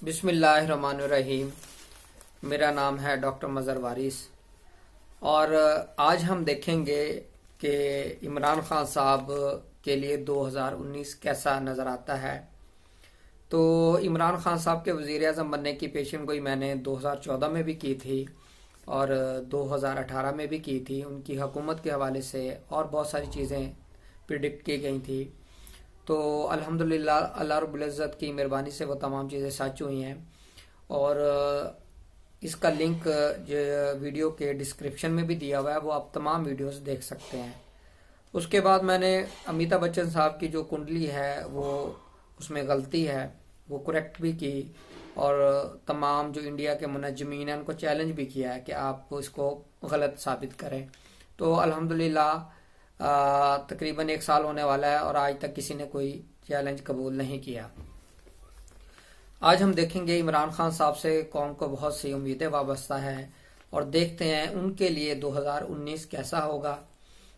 बिस्मिल्लाहिर्रहमानिर्रहीम। मेरा नाम है डॉक्टर मज़हर वारिस और आज हम देखेंगे कि इमरान खान साहब के लिए 2019 कैसा नज़र आता है। तो इमरान खान साहब के वज़ीर आज़म बनने की पेशन गोई मैंने 2014 में भी की थी और 2018 में भी की थी। उनकी हुकूमत के हवाले से और बहुत सारी चीज़ें प्रिडिक्ट की गई थी। तो अल्हम्दुलिल्लाह अल्लाह रब्बुल इज़्ज़त की मेहरबानी से वो तमाम चीज़ें सच हुई हैं और इसका लिंक जो वीडियो के डिस्क्रिप्शन में भी दिया हुआ है, वो आप तमाम वीडियोस देख सकते हैं। उसके बाद मैंने अमिताभ बच्चन साहब की जो कुंडली है वो उसमें गलती है वो करेक्ट भी की और तमाम जो इंडिया के मुनज्जमीन हैं उनको चैलेंज भी किया है कि आप इसको गलत साबित करें। तो अल्हम्दुलिल्लाह तकरीबन 1 साल होने वाला है और आज तक किसी ने कोई चैलेंज कबूल नहीं किया। आज हम देखेंगे इमरान खान साहब से कौम को बहुत सी उम्मीदें वाबस्ता है और देखते हैं उनके लिए 2019 कैसा होगा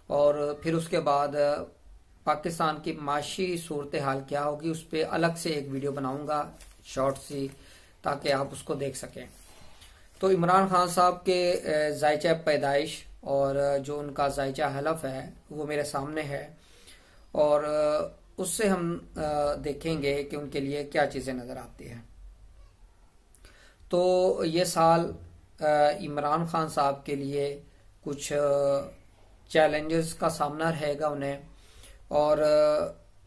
और फिर उसके बाद पाकिस्तान की माशी सूरत हाल क्या होगी, उस पर अलग से एक वीडियो बनाऊंगा शॉर्ट सी, ताकि आप उसको देख सकें। तो इमरान खान साहब के जायचा पैदाइश और जो उनका जायचा हलफ है वो मेरे सामने है और उससे हम देखेंगे कि उनके लिए क्या चीज़ें नज़र आती हैं। तो ये साल इमरान खान साहब के लिए कुछ चैलेंजेस का सामना रहेगा उन्हें और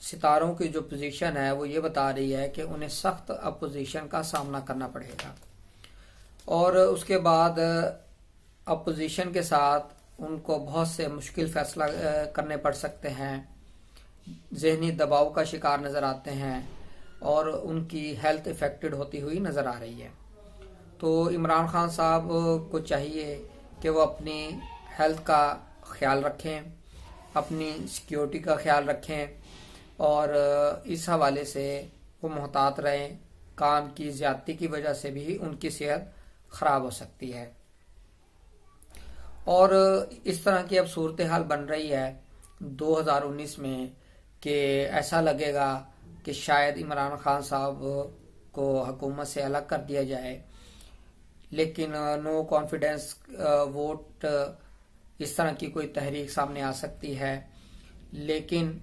सितारों की जो पोजीशन है वो ये बता रही है कि उन्हें सख्त अपोजिशन का सामना करना पड़ेगा और उसके बाद अपोजिशन के साथ उनको बहुत से मुश्किल फैसला करने पड़ सकते हैं, जहनी दबाव का शिकार नज़र आते हैं और उनकी हेल्थ इफेक्टेड होती हुई नज़र आ रही है। तो इमरान खान साहब को चाहिए कि वो अपनी हेल्थ का ख्याल रखें, अपनी सिक्योरिटी का ख्याल रखें और इस हवाले से वो मोहतात रहें। काम की ज्यादती की वजह से भी उनकी सेहत खराब हो सकती है और इस तरह की अब सूरत हाल बन रही है 2019 में कि ऐसा लगेगा कि शायद इमरान खान साहब को हुकूमत से अलग कर दिया जाए, लेकिन नो कॉन्फिडेंस वोट इस तरह की कोई तहरीक सामने आ सकती है, लेकिन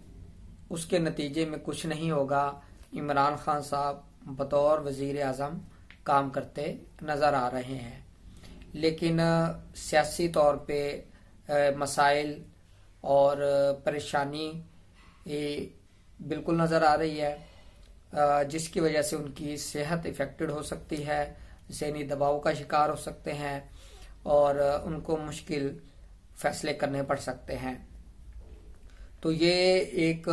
उसके नतीजे में कुछ नहीं होगा। इमरान खान साहब बतौर वजीर आज़म काम करते नज़र आ रहे हैं, लेकिन सियासी तौर पे मसाइल और परेशानी बिल्कुल नज़र आ रही है, जिसकी वजह से उनकी सेहत इफेक्टेड हो सकती है, ज़हनी दबाव का शिकार हो सकते हैं और उनको मुश्किल फैसले करने पड़ सकते हैं। तो ये एक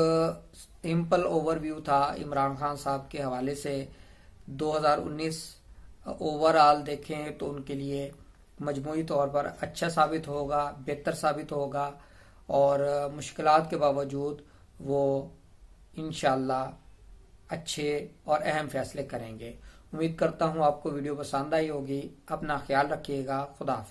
सिंपल ओवरव्यू था इमरान खान साहब के हवाले से। 2019 ओवरऑल देखें तो उनके लिए मजमूई तौर पर अच्छा साबित होगा, बेहतर साबित होगा और मुश्किलात के बावजूद वो इंशाल्लाह अच्छे और अहम फैसले करेंगे। उम्मीद करता हूँ आपको वीडियो पसंद आई होगी। अपना ख्याल रखिएगा। खुदा हाफिज़।